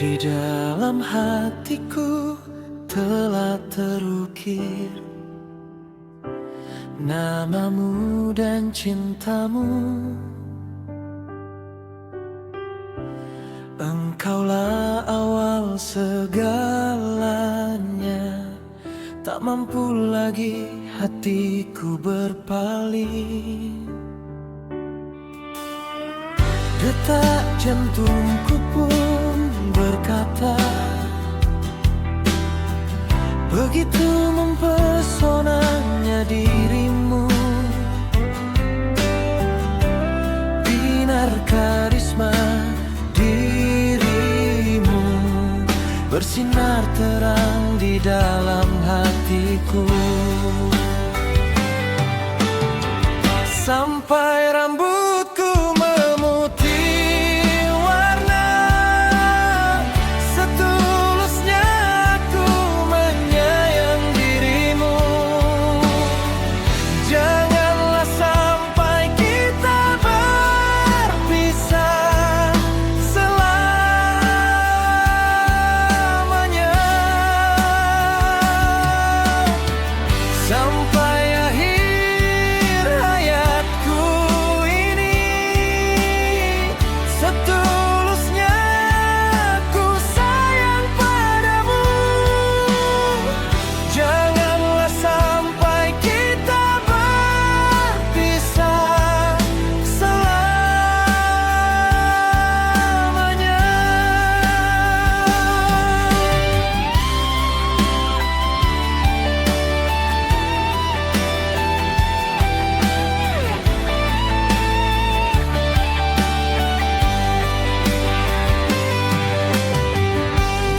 Di dalam hatiku telah terukir namamu dan cintamu. Engkaulah awal segalanya, tak mampu lagi hatiku berpaling. Detak jantungku pun berkata, begitu mempesonanya dirimu. Binar karisma dirimu bersinar terang di dalam hatiku. Sampai rambutku memutih warna, setulusnya aku menyayang dirimu. Janganlah sampai kita berpisah selamanya. Sampai akhir hayatku ini, setulusnya aku sayang padamu. Janganlah sampai kita berpisah selamanya.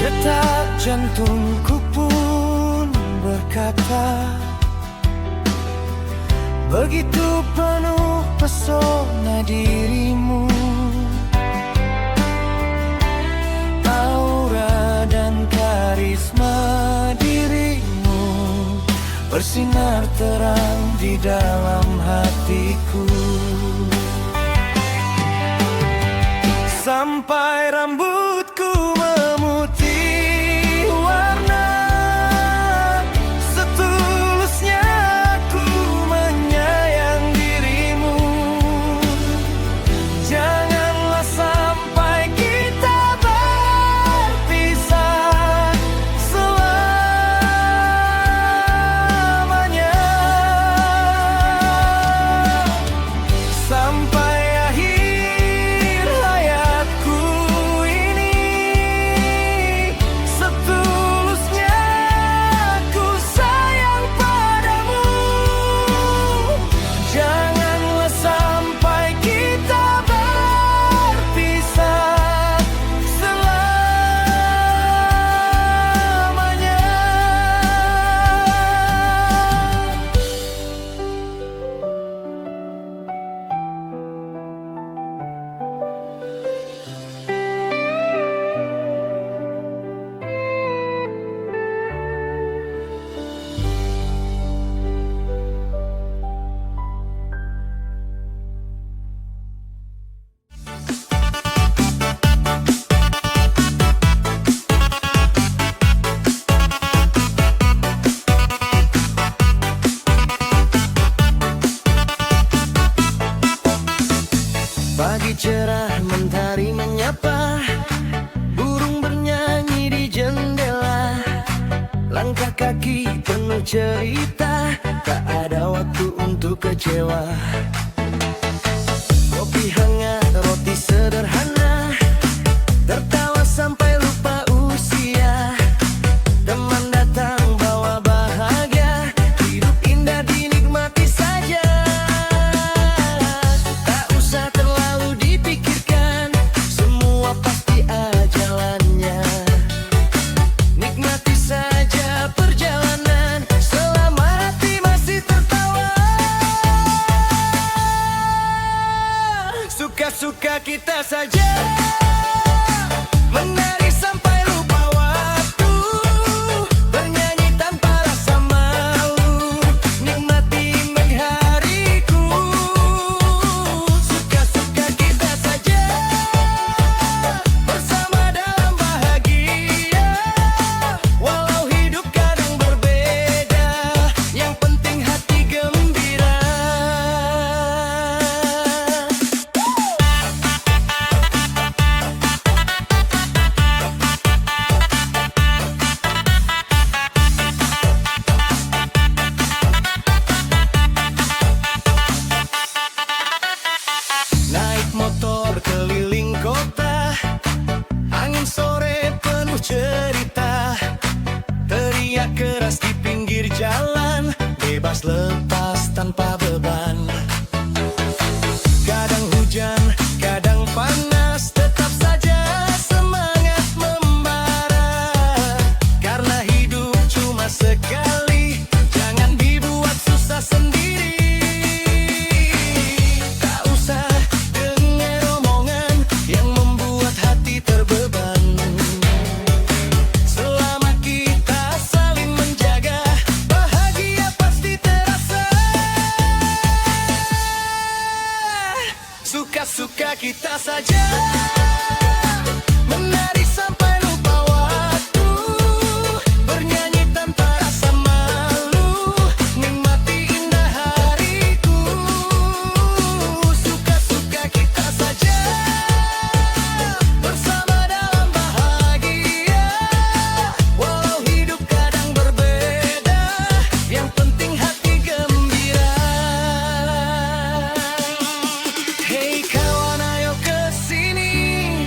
Detak jantungku pun berkata, begitu penuh pesona dirimu. Aura dan karisma dirimu bersinar terang di dalam hatiku. Sampai rambutku memutih warna, setulusnya aku menyayang dirimu. Janganlah sampai kita berpisah selamanya. Sampai akhir hayatku ini, setulusnya aku sayang padamu. Janganlah sampai kita berpisah selamanya. Pagi cerah, mentari menyapa, burung bernyanyi di jendela. Langkah kaki penuh cerita, tak ada waktu untuk kecewa. Kopi hangat, roti sederhana, tertawa sampai lupa usia. Teman datang bawa bahagia, hidup indah dinikmati saja. Tak usah terlalu dipikirkan, semua pasti ajalannya. Nikmati saja perjalanan, selama hati masih tertawa. Suka-suka kita saja. cerita, teriak keras di pinggir jalan, bebas lepas tanpa beban. Kadang hujan, kadang panas, tetap saja semangat membara. Karena hidup cuma sekali, jangan dibuat susah sendiri. Tak usah dengar omongan yang membuat hati terbeban. Selama kita saling menjaga, bahagia pasti terasa. Suka-suka kita saja, menari sampai lupa waktu, bernyanyi tanpa rasa malu, nikmati indah hariku. Suka-suka kita saja, bersama dalam bahagia, walau hidup kadang berbeda, yang penting hati gembira. Hey kawan, ayo kesini,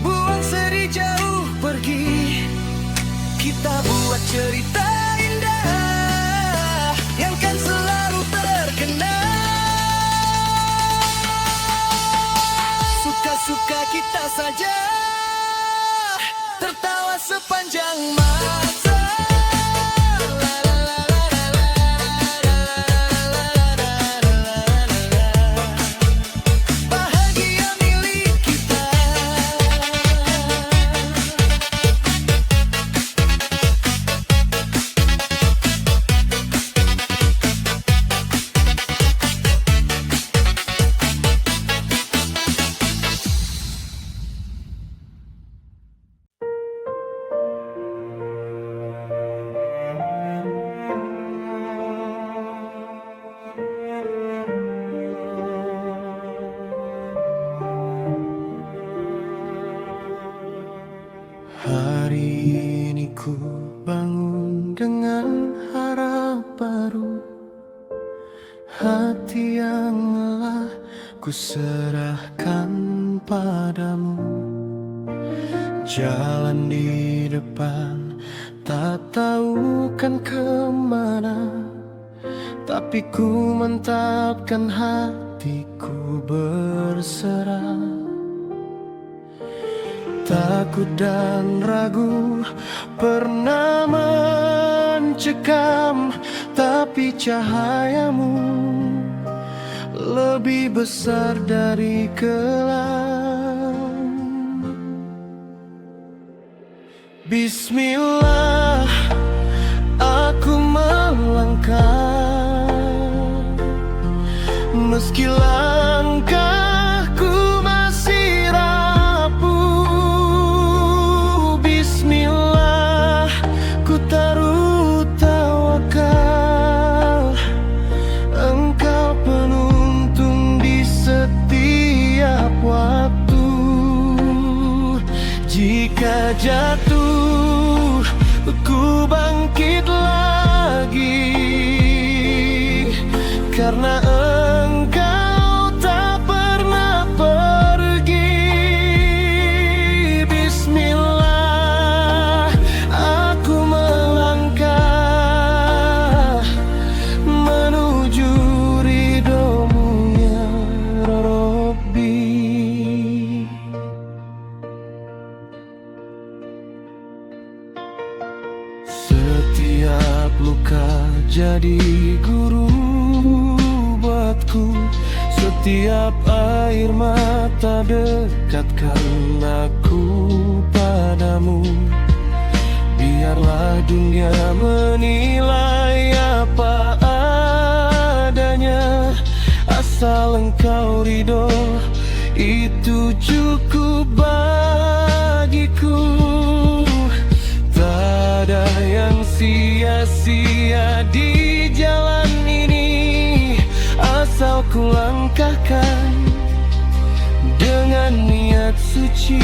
buang sedih jauh pergi, kita buat cerita indah yang kan selalu terkenang. Suka-suka kita saja, tertawa sepanjang masa. Bahagia milik kita. Hari ini ku bangun dengan harap baru, hati yang lelah ku serahkan padamu. Jalan di depan tak tahu kan kemana, tapi ku mantapkan hatiku berserah. Takut dan ragu pernah mencekam, tapi cahayamu lebih besar dari kelam. Bismillah, aku melangkah, meski langkahku masih rapuh. Bismillah, ku taruh tawakal, Engkau penuntun di setiap waktu. Jika jatuh, ku bangkit lagi, karena Engkau tak pernah pergi. Bismillah, aku melangkah menuju ridho-Mu ya Rabbi. Setiap luka jadi guru buatku, setiap air mata dekatkan aku padamu. Biarlah dunia menilai apa adanya, asal Engkau ridho, itu cukup bagiku. Tak ada yang sia-sia di jalan ini, asal ku langkahkan dengan niat suci.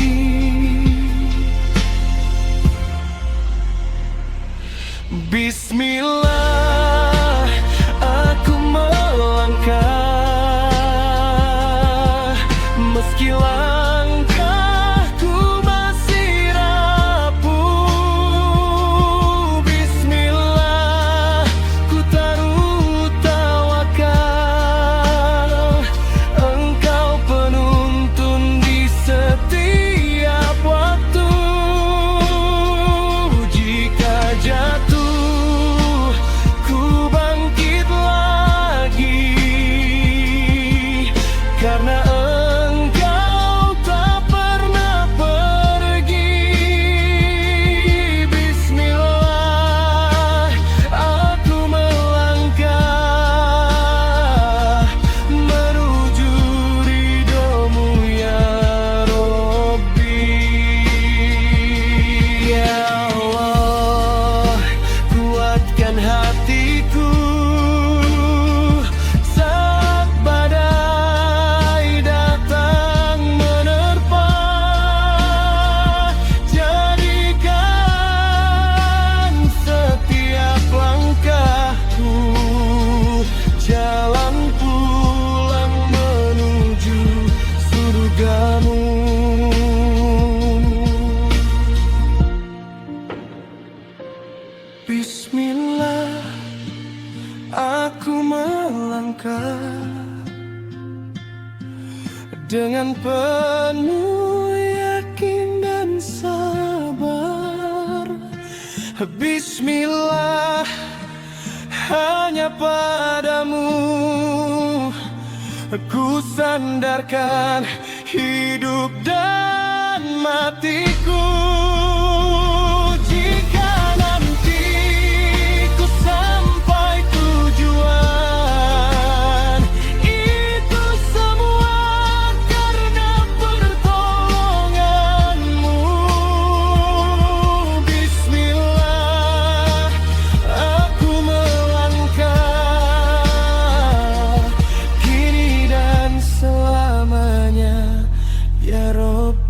Bismillah, aku melangkah, meski langkahku masih rapuh. melangkah dengan penuh yakin dan sabar. Bismillah, hanya padamu ku sandarkan hidup dan matiku. Jika nanti ku sampai tujuan, itu semua karena pertolonganmu. Bismillah, aku melangkah kini dan selamanya, ya Rabbi.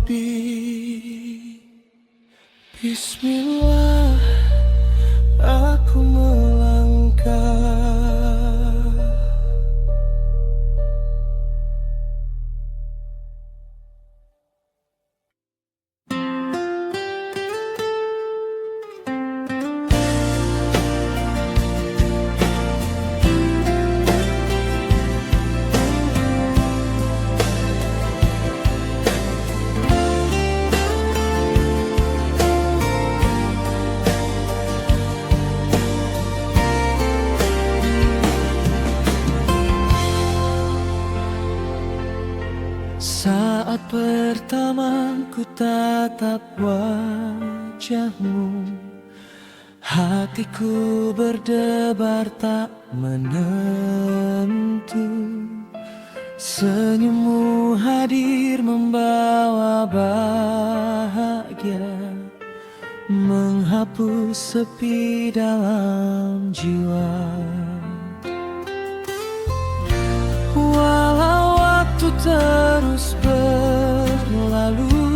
Bismillah, aku melangkah. Saat pertama ku tatap wajahmu, hatiku berdebar tak menentu. Senyummu hadir membawa bahagia, menghapus sepi dalam jiwa. Walau waktu terus berlalu,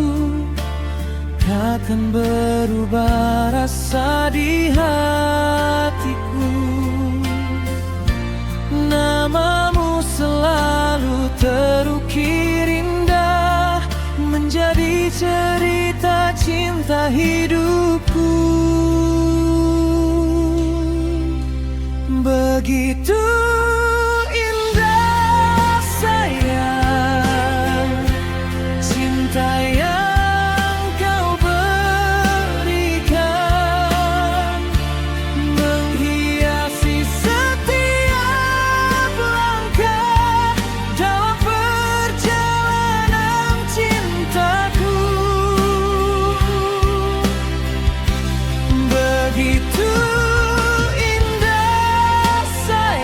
takkan berubah rasa di hatiku. Namamu selalu terukir indah, menjadi cerita cinta hidupku. Begitu indah sayang, cinta yang kau berikan, menghiasi setiap langkah dalam perjalanan cintaku. Begitu indah sayang,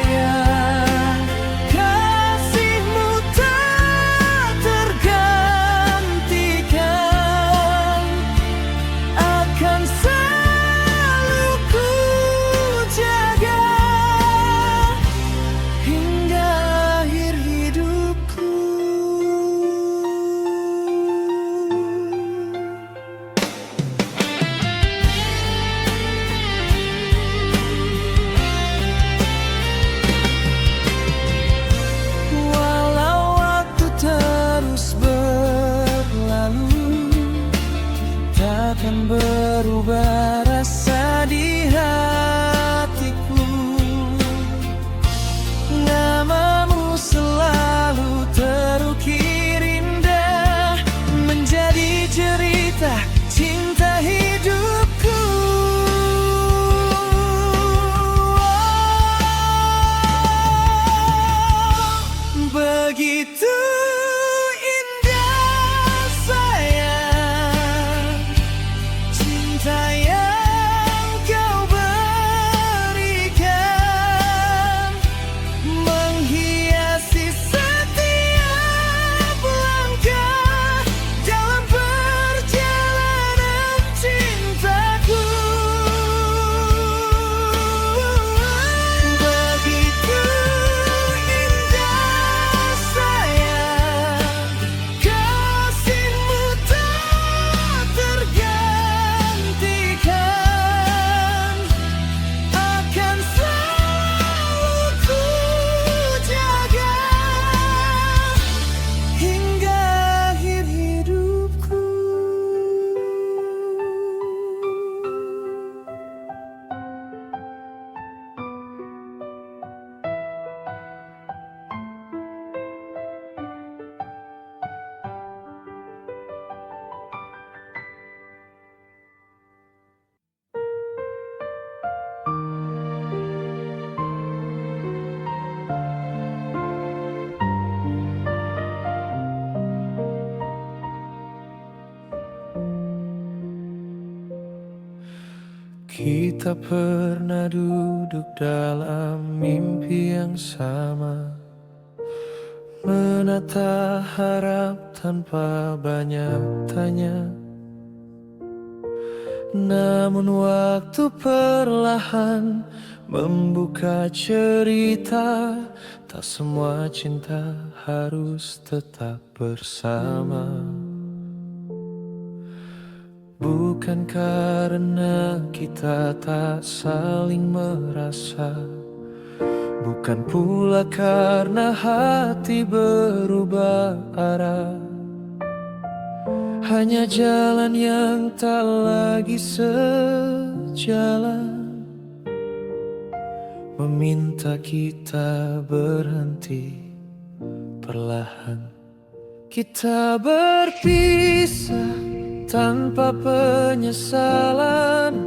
Kita pernah duduk dalam mimpi yang sama, menata harap tanpa banyak tanya. Namun waktu perlahan membuka cerita, tak semua cinta harus tetap bersama. Bukan karena kita tak saling merasa, bukan pula karena hati berubah arah. Hanya jalan yang tak lagi sejalan meminta kita berhenti perlahan. Kita berpisah tanpa penyesalan,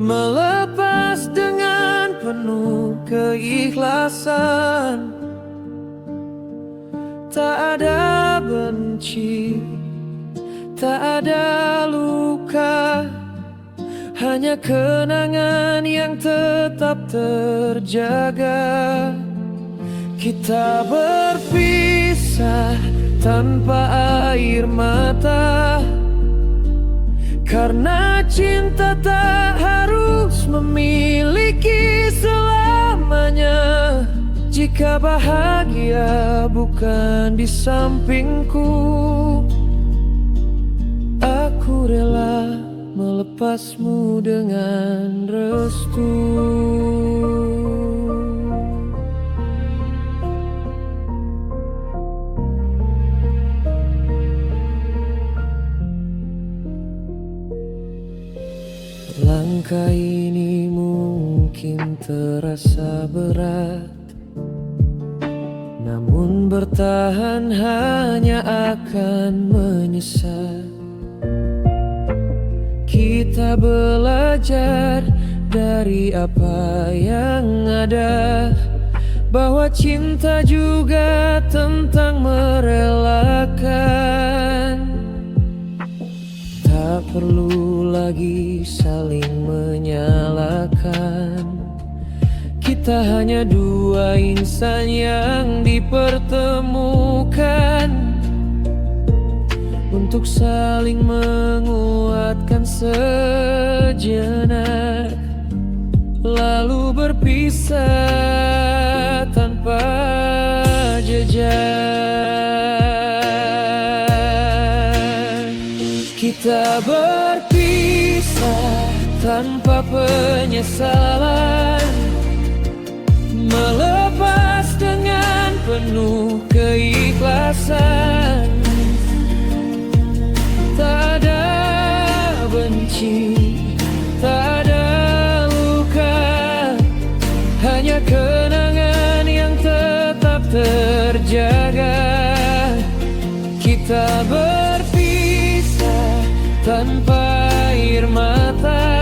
melepas dengan penuh keikhlasan. Tak ada benci, tak ada luka, hanya kenangan yang tetap terjaga. Kita berpisah tanpa air mata, karena cinta tak harus memiliki selamanya. Jika bahagia bukan di sampingku, aku rela melepasmu dengan restu. Langkah ini mungkin terasa berat, namun bertahan hanya akan menyesal. Kita belajar dari apa yang ada, bahwa cinta juga tentang merelakan. Tak perlu lagi saling menyalahkan, kita hanya dua insan yang dipertemukan untuk saling menguatkan sejenak, lalu berpisah tanpa jejak. Kita berpisah tanpa penyesalan, melepas dengan penuh keikhlasan. Tak ada benci, tak ada luka, hanya kenangan yang tetap terjaga. Kita berpisah tanpa air mata,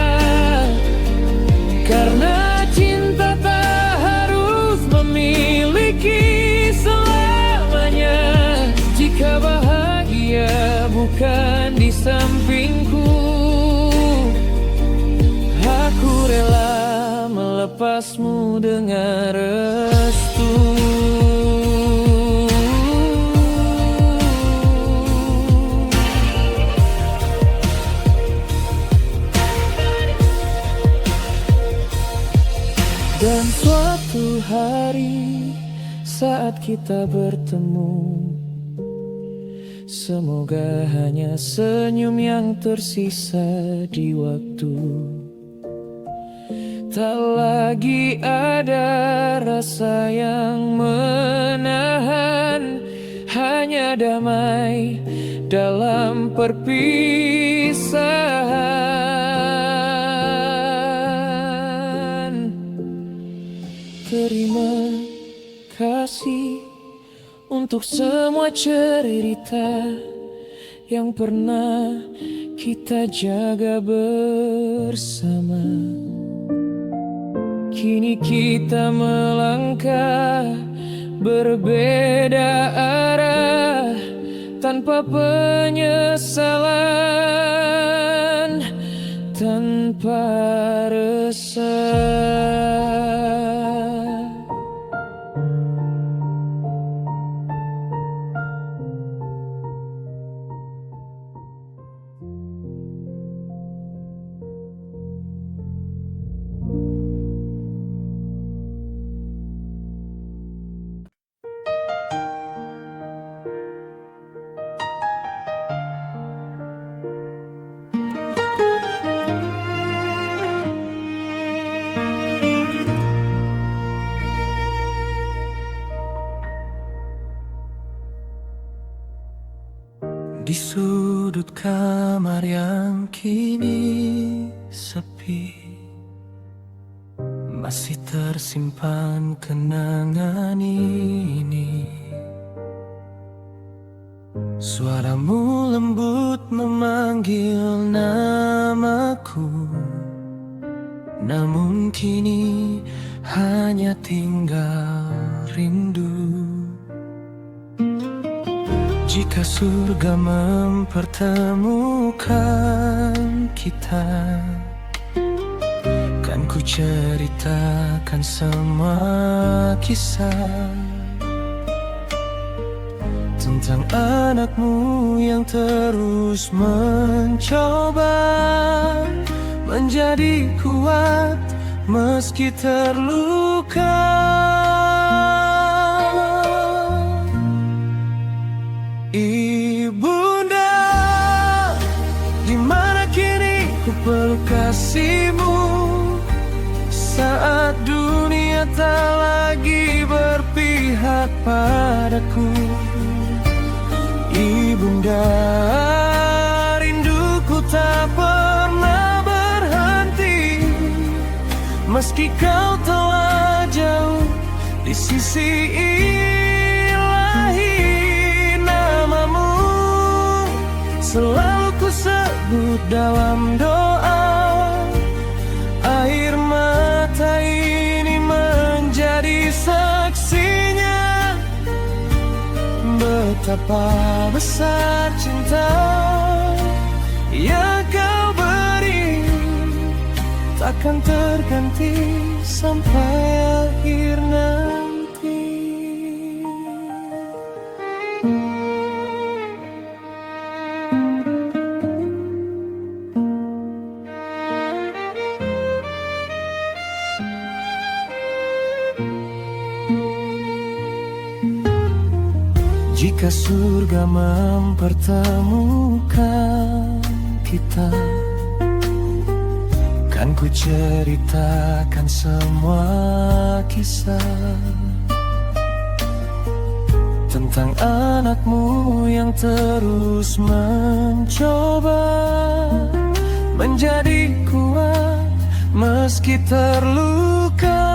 karena cinta tak harus memiliki selamanya. Jika bahagia bukan di sampingku, aku rela melepasmu dengan restu. Dan suatu hari saat kita bertemu, semoga hanya senyum yang tersisa di waktu. Tak lagi ada rasa yang menahan, hanya damai dalam perpisahan. Terima kasih untuk semua cerita yang pernah kita jaga bersama. Kini kita melangkah berbeda arah, tanpa penyesalan, tanpa tanpa resah. Di sudut kamar yang kini sepi, masih tersimpan kenangan ini. Suaramu lembut memanggil namaku, namun kini hanya tinggal rindu. Jika surga mempertemukan kita, kan ku ceritakan semua kisah tentang anakmu yang terus mencoba menjadi kuat meski terluka. Ibunda, di mana kini ku peluk kasihmu saat dunia tak lagi berpihak padaku. Ibunda, rinduku tak pernah berhenti meski kau telah jauh di sisi ilahi. Namamu selalu ku sebut dalam doa. Air mata ini menjadi saksinya betapa besar cinta yang kau beri, takkan terganti sampai akhir nanti. Jika surga mempertemukan kita, kan ku ceritakan semua kisah tentang anakmu yang terus mencoba menjadi kuat meski terluka.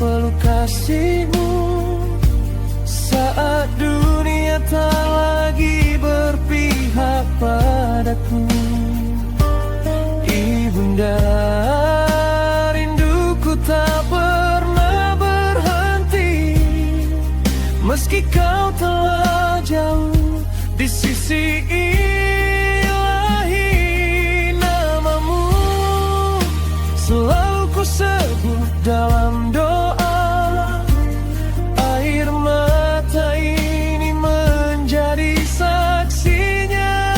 Peluk kasihmu saat dunia tak lagi berpihak padaku. Ibunda, rinduku tak pernah berhenti meski kau telah jauh di sisi ilahi. Namamu selalu ku sebut dalam doa. Air mata ini menjadi saksinya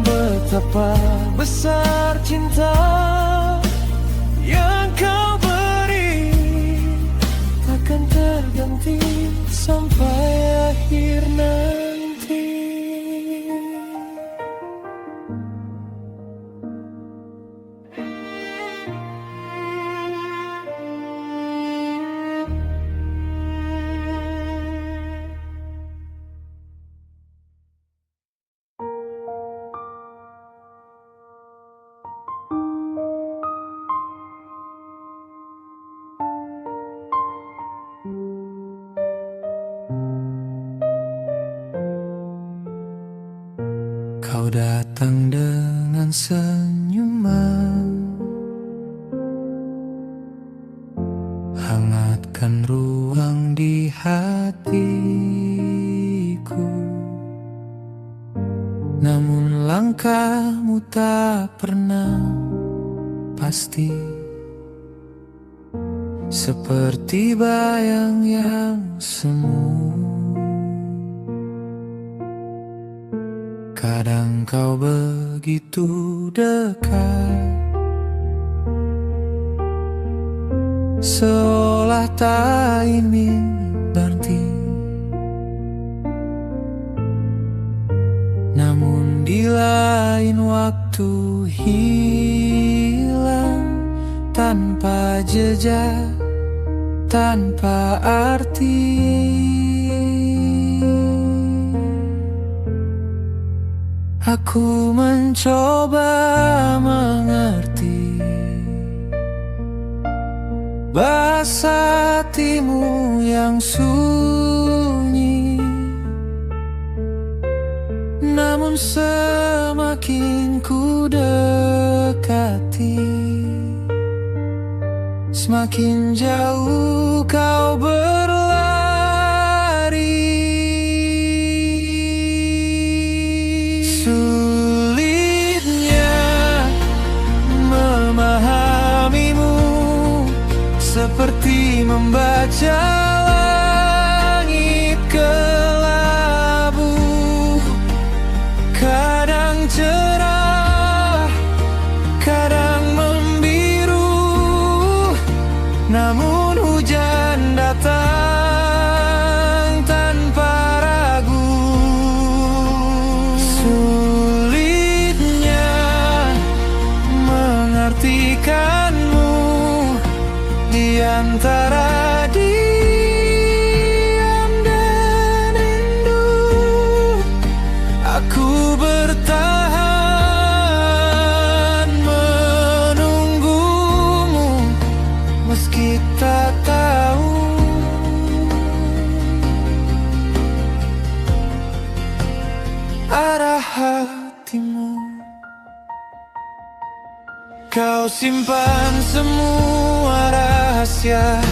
betapa besar cinta yang kau beri, takkan terganti sampai akhir nanti. Kau datang dengan senyuman hangat hangatkan ruang di hatiku. Namun langkahmu tak pernah pasti, seperti bayang yang semu. Kadang kau begitu dekat, seolah tak ingin berhenti. Namun di lain waktu hilang tanpa jejak, tanpa arti. Aku mencoba mengerti bahasa hatimu yang sunyi, namun semakin ku dekati, semakin jauh kau berlari. Sulitnya memahamimu, seperti membaca langit kelabu. Kadang cerah, kadang membiru, namun hujan datang tanpa ragu. Sulitnya mengartikanmu di antara diam dan rindu. Aku bertahan menunggumu, meski tak tahu arah hatimu. Kau simpan semua rahasia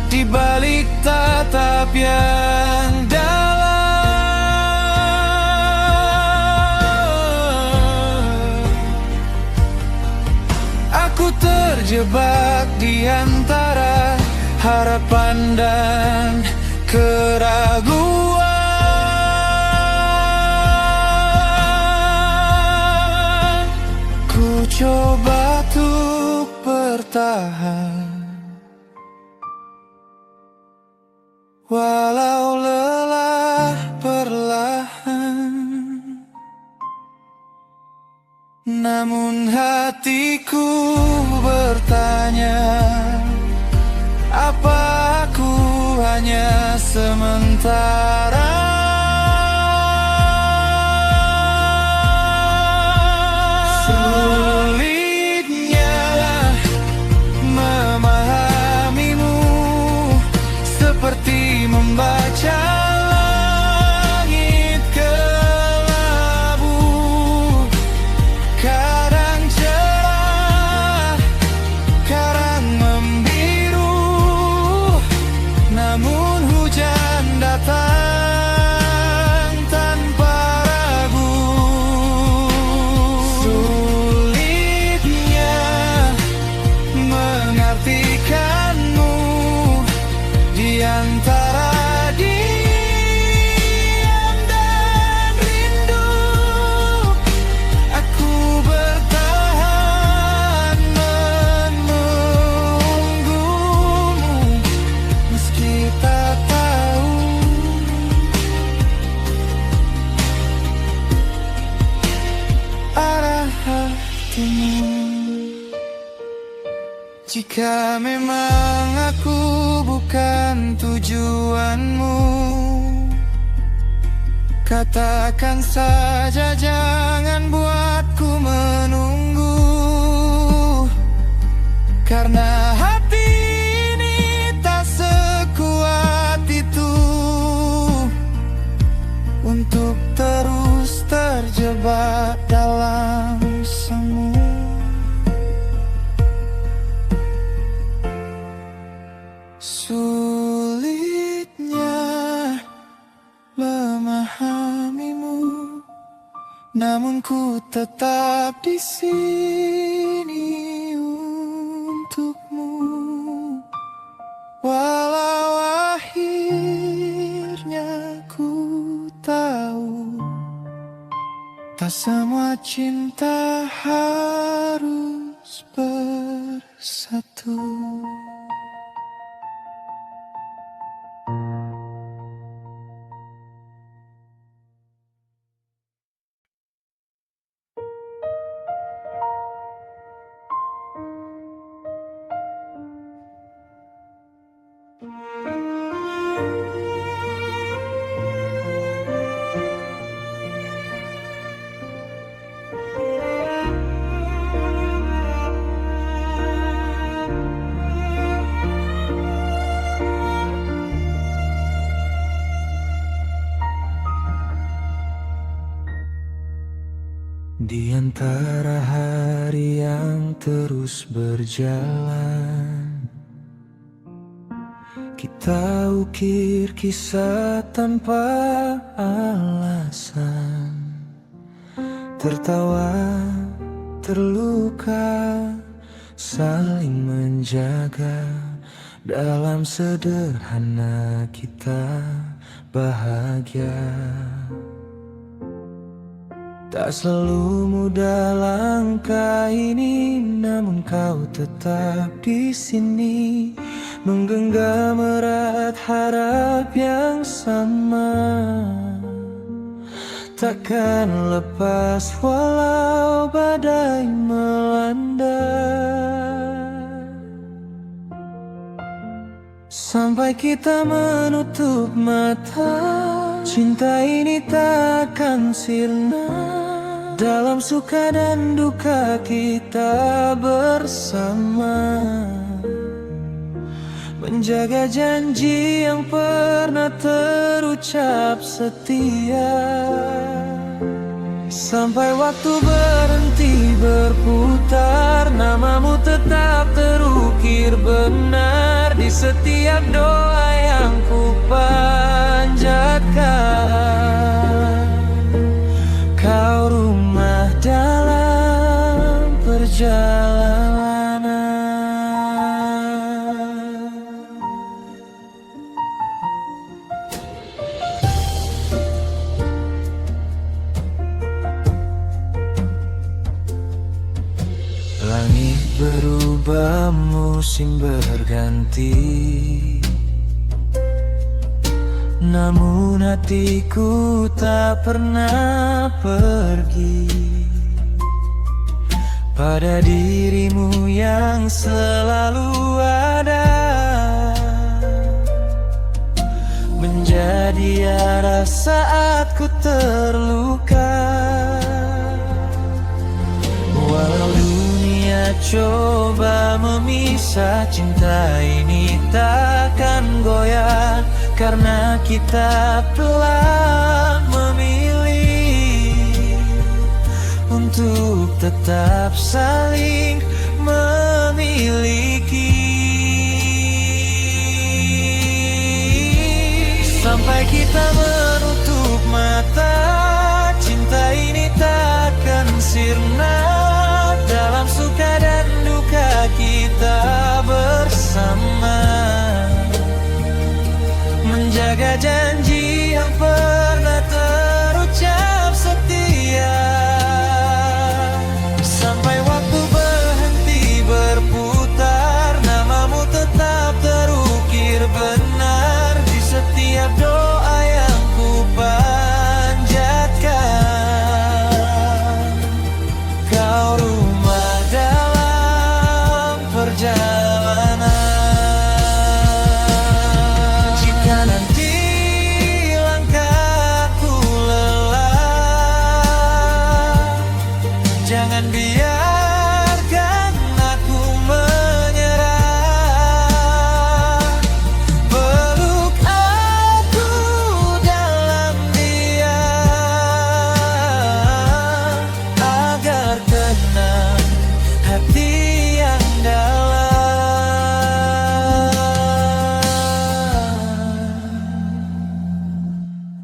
di balik tatap yang dalam. Aku terjebak di antara harapan dan keraguan. Ku coba untuk bertahan, walau lelah perlahan. Namun hatiku bertanya, apa aku hanya sementara? Sulitnya memahamimu, seperti membaca langit kelabu. Kadang cerah, kadang membiru, namun hujan datang tanpa ragu. Sulitnya mengartikanmu di antara diam dan rindu. Aku bertahan menunggumu, meski tak tahu arah hatimu. Jika memang aku bukan tujuanmu, katakan saja, jangan buatku menunggu. Karena hati ini tak sekuat itu untuk terus terjebak dalam semu. Sulitnya memahamimu, namun ku tetap di sini untukmu. Walau akhirnya ku tahu, tak semua cinta harus bersatu. Di antara hari yang terus berjalan, kita ukir kisah tanpa alasan. Tertawa, terluka, saling menjaga. Dalam sederhana kita bahagia. Tak selalu mudah langkah ini, namun kau tetap di sini, menggenggam erat harap yang sama. Takkan lepas walau badai melanda, sampai kita menutup mata. Cinta ini takkan sirna. Dalam suka dan duka kita bersama, menjaga janji yang pernah terucap setia. Sampai waktu berhenti berputar, namamu tetap terukir benar di setiap doa yang ku panjatkan. Kau rumah dalam perjalanan. Langit berubah, musim berganti, namun hatiku tak pernah pergi pada dirimu yang selalu ada, menjadi arah saat ku terluka. Walau dunia coba memisah, cinta ini takkan goyah, karena kita telah memilih untuk tetap saling memiliki. Sampai kita menutup mata, cinta ini takkan sirna. Dalam suka dan duka kita bersama, menjaga janji yang pernah terucap setia. Sampai waktu berhenti berputar, namamu tetap terukir benar di setiap doa yang ku panjatkan. Kau rumah dalam perjalanan. Jika nanti langkah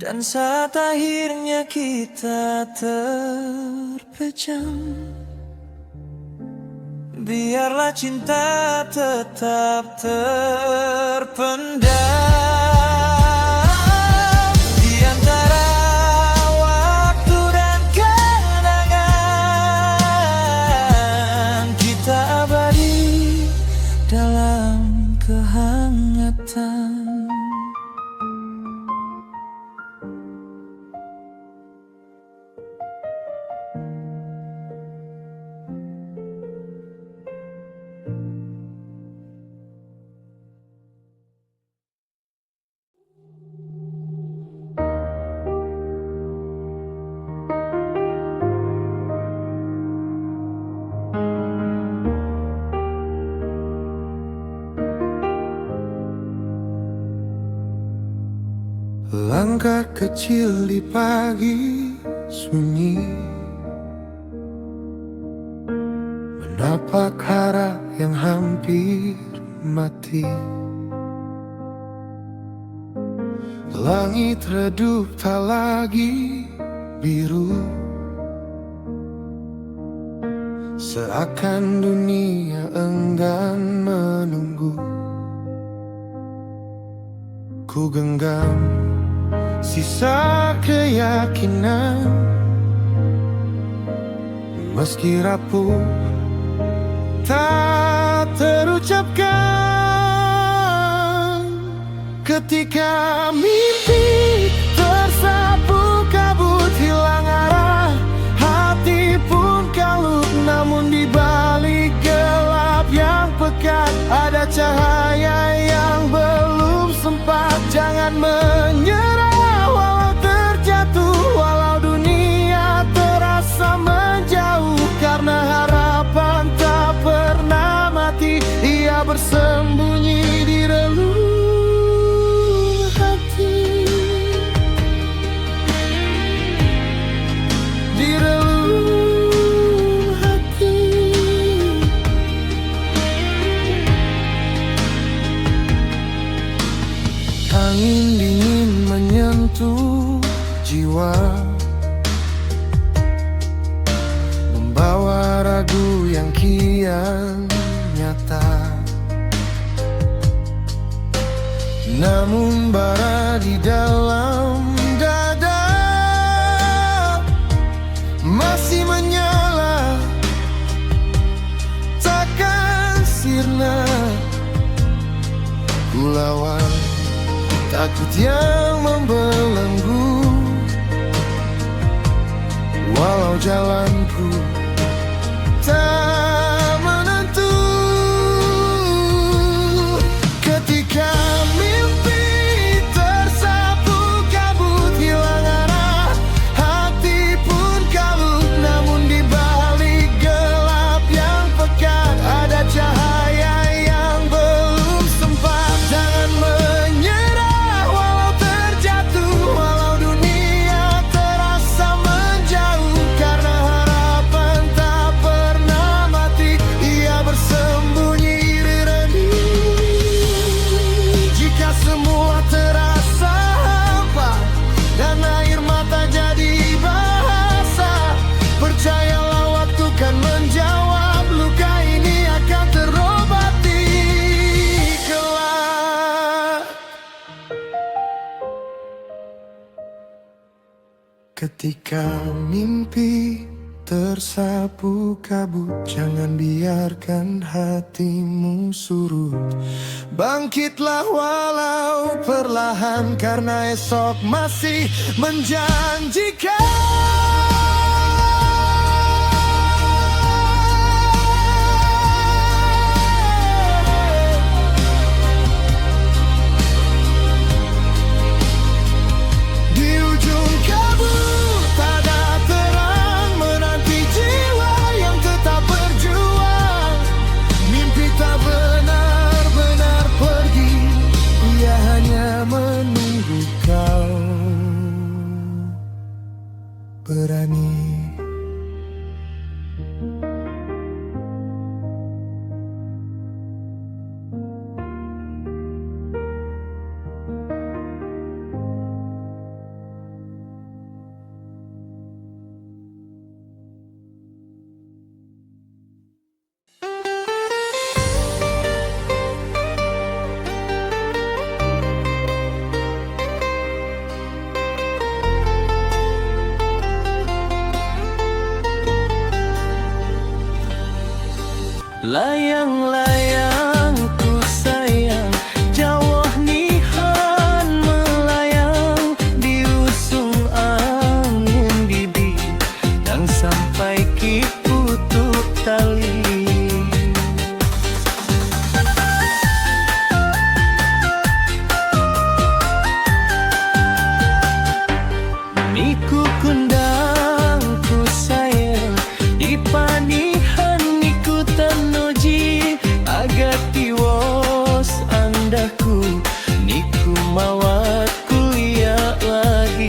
Dan saat akhirnya kita terpejam, biarlah cinta tetap terpendam di antara waktu dan kenangan. Kita abadi dalam kehangatan. Langkah kecil di pagi sunyi, menapak hara yang hampir mati. Langit redup tak lagi biru, seakan dunia enggan menunggu. Ku genggam sisa keyakinan, meski rapuh tak terucapkan. Ketika mimpi tersapu kabut, hilang arah, hati pun kalut. Namun di balik gelap yang pekat, ada cahaya yang belum sempat. Jangan menyerah walau terjatuh, walau dunia terasa menjauh. Karena harapan tak pernah mati, ia bersembunyi di relung hati, di relung hati. Angin dingin menyentuh jiwa, membawa ragu yang kian nyata. Namun bara di dalam dada masih menyala, takkan sirna. Ku lawan takut yang membelenggu, walau jalanku tak menentu. Ketika mimpi tersapu kabut, hilang arah, hati pun kalut. Namun di balik gelap yang pekat, ada cahaya yang belum sempat. Jangan menyerah walau terjatuh, walau dunia terasa menjauh. Karena harapan tak pernah mati, ia bersembunyi di redup. Jika semua terasa hampa dan air mata jadi bahasa, percayalah waktu kan menjawab. Luka ini akan terobati kelak. Ketika mimpi tersapu kabut, jangan biarkan hatimu surut. Bangkitlah walau perlahan, karena esok masih menjanjikan. Di ujung kabut ada terang, menanti jiwa yang tetap berjuang. Mimpi tak benar-benar pergi, ia hanya menunggu kau. Layang-layang ku sayang, jauh nihan melayang, diusung angin bibi, dan sampai ki putuk tali. Niku kundang ku sayang, dipanihan niku tanoji, agak tiwos andahku, niku mawat kuliah lagi.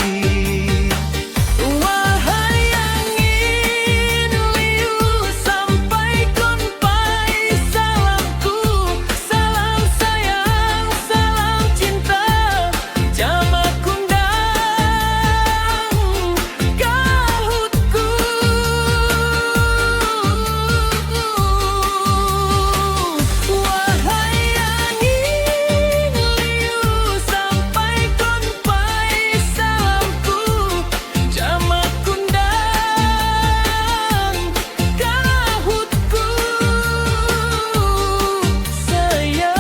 Wahai angin liu, sampaikan pai salamku, salam sayang, salam cinta, jamak kundang kahutku. Wahai angin liu, sampaikan pai salamku, jamak kundang kahutku sayang.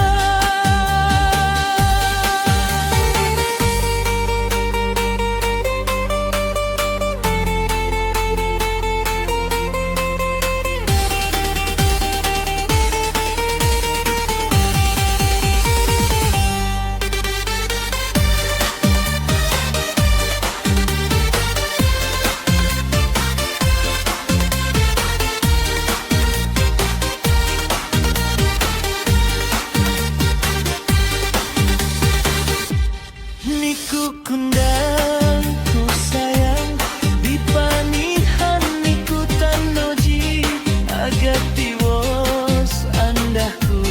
Niku kundang ku sayang, dipanihan niku tanoji, agak tiwos andahku,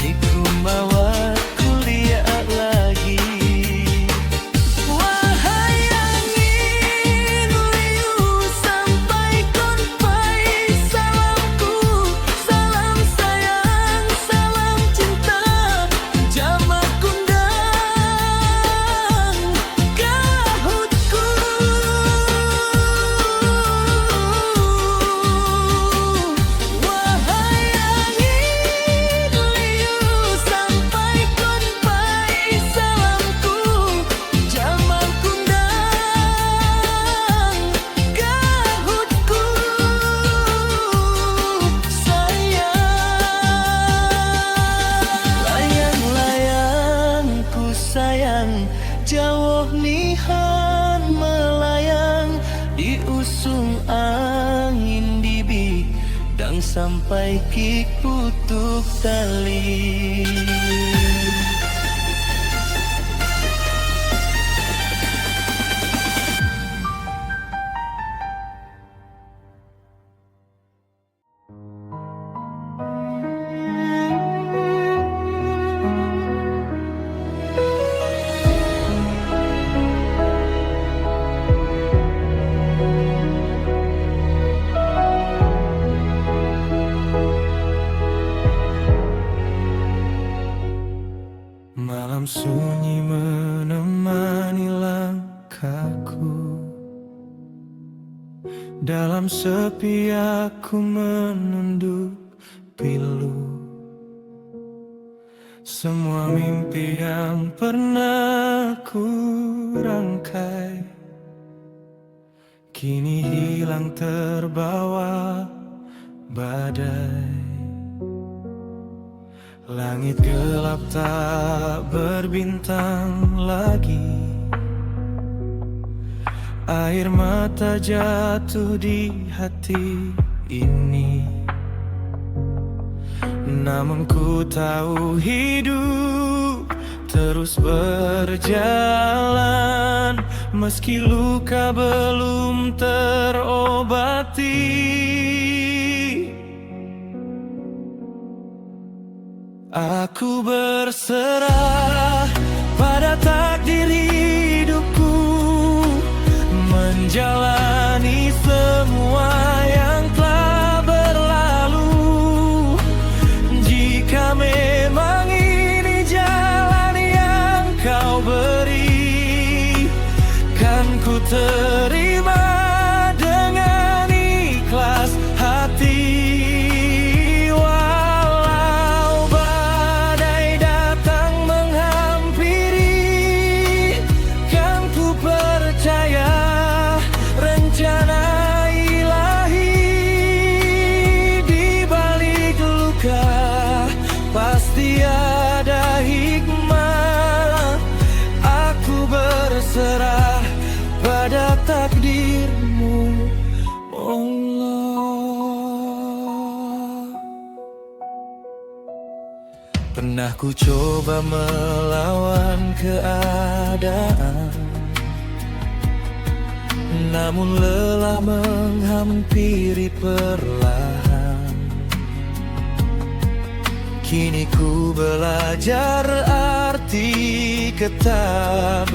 niku mawat kuliah lagi. Wahai angin liu, sampaikan pai salamku, salam sayang, salam cinta, jamak kundang kahutku. Wahai angin liu, sampaikan pai salamku, jamak kundang kahutku sayang. Layang-layang ku sayang, jauh nihan melayang, diusung angin dibi, dan sampai ki putuk tali. Malam sunyi menemani langkahku, dalam sepi aku menunduk pilu. Semua mimpi yang pernah ku rangkai kini hilang terbawa badai. Langit gelap tak berbintang lagi, air mata jatuh di hati ini. Namun ku tahu hidup terus berjalan, meski luka belum terobati. Aku berserah pada takdir hidupku, menjalani semua yang telah berlalu. Jika memang ini jalan yang kau beri, kan ku terima dengan ikhlas hati. Wah, Aku coba melawan keadaan, namun lelah menghampiri perlahan. Kini ku belajar arti ketabahan.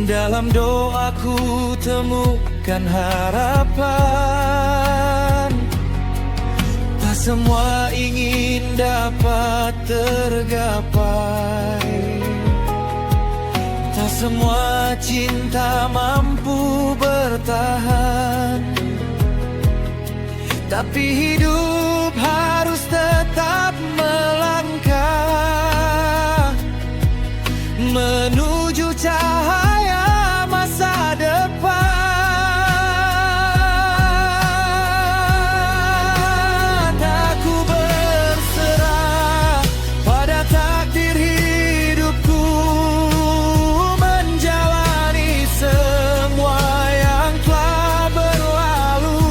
Dalam doaku temukan harapan. Tak semua ingin dapat tergapai, tak semua cinta mampu bertahan. Tapi hidup harus tetap melangkah menuju cahaya masa depan. Aku berserah pada takdir hidupku, menjalani semua yang telah berlalu.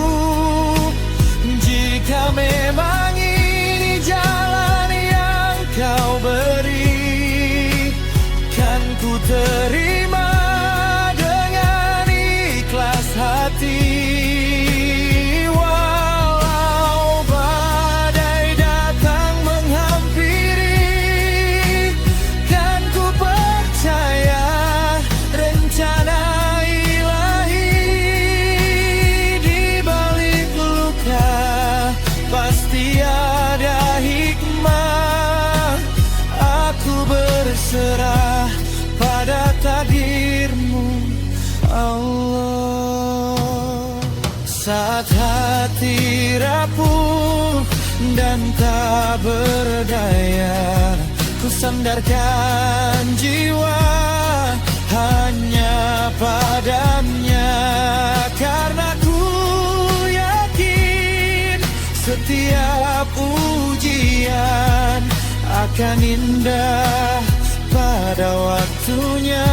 Jika memang ini jalan yang kau beri, kan ku terima dengan ikhlas hati. Walau badai datang menghampiri, kan ku percaya rencana ilahi. Di balik luka pasti ada hikmah. Aku berserah pada takdirmu, Allah. Saat hati rapuh dan tak berdaya, ku sandarkan jiwa hanya padanya. Karena ku yakin setiap ujian akan indah pada waktunya.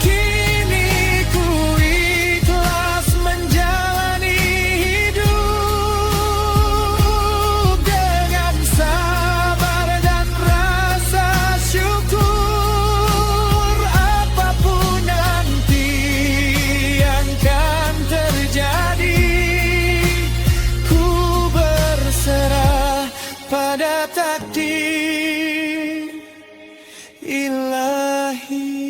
Kini ku ikhlas menjalani hidup dengan sabar dan rasa syukur. Apapun nanti yang kan terjadi, ku berserah pada takdir ilahi.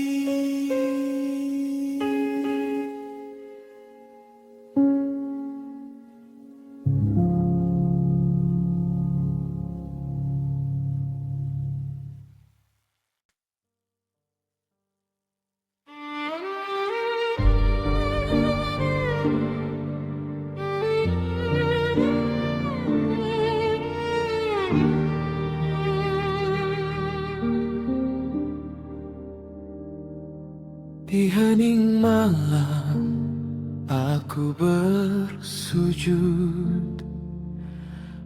Di hening malam aku bersujud,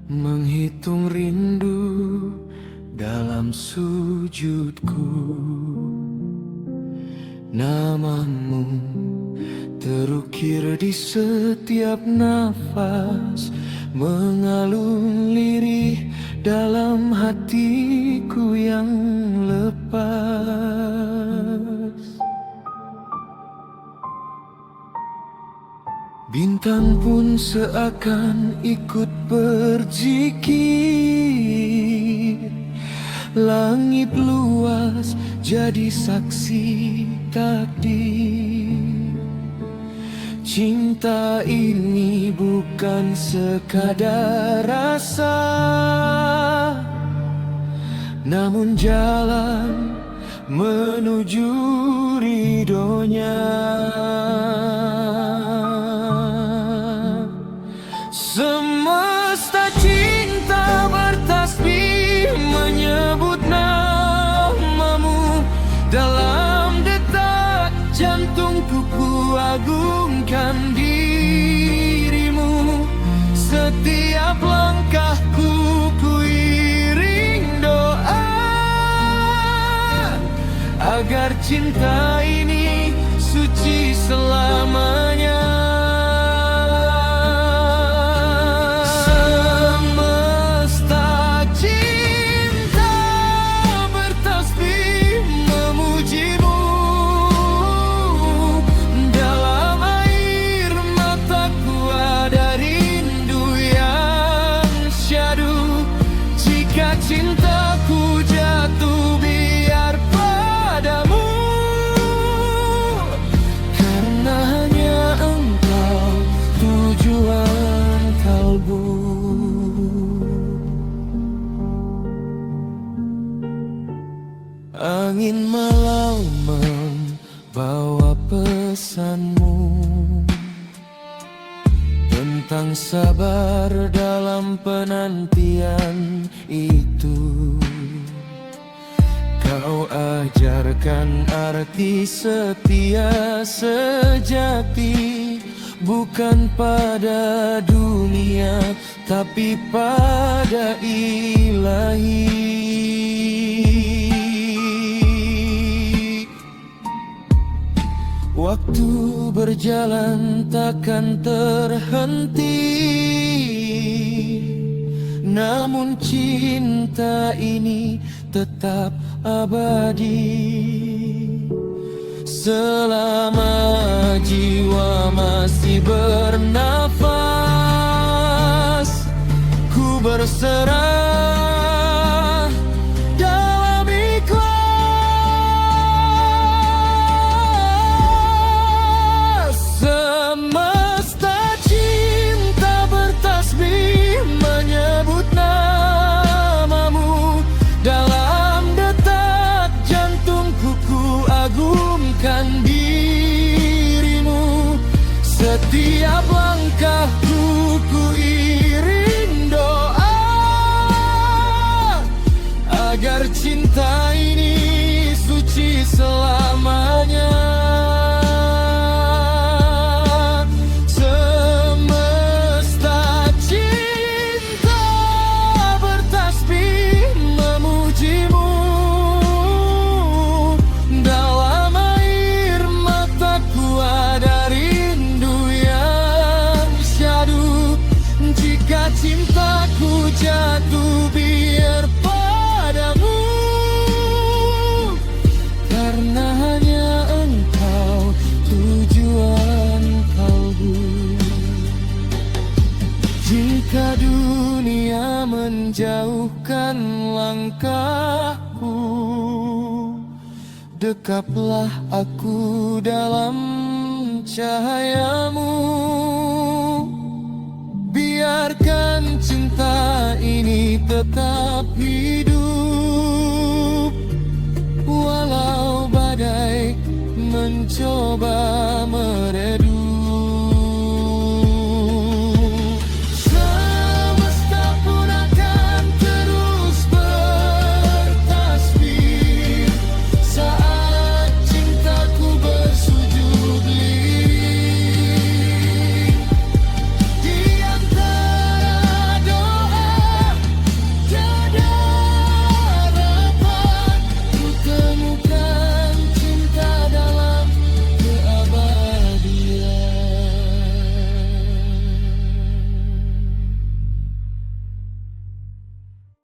menghitung rindu dalam sujudku. Namamu terukir di setiap nafas, mengalun lirih dalam hatiku yang lepas. Bintang pun seakan ikut berzikir, langit luas jadi saksi takdir. Cinta ini bukan sekadar rasa, namun jalan menuju ridhonya. Semesta cinta bertasbih menyebut namamu. Dalam detak jantungku ku agungkan dirimu. Setiap langkahku ku iring doa, agar cinta ini suci selamanya. Jika cintaku jatuh biar padamu, karena hanya engkau tujuan kalbu. Angin malam membawa pesanmu tentang sabar dalam penantian itu. Kau ajarkan arti setia sejati, bukan pada dunia tapi pada ilahi. Waktu berjalan takkan terhenti, namun cinta ini tetap abadi. Selama jiwa masih bernafas, ku berserah dalam ikhlas. Semesta cinta bertasbih menyebut namamu. Dalam detak jantungku ku agungkan dirimu. Setiap langkahku ku iring doa agar cinta ini suci selamanya. Semesta cinta bertasbih memujimu. Dalam air mataku ada rindu yang syahdu. Jika cintaku jatuh biar padamu, karena hanya engkau tujuan kalbu. Jika dunia menjauhkan langkahku, dekaplah aku dalam cahayamu. Biarkan cinta ini tetap hidup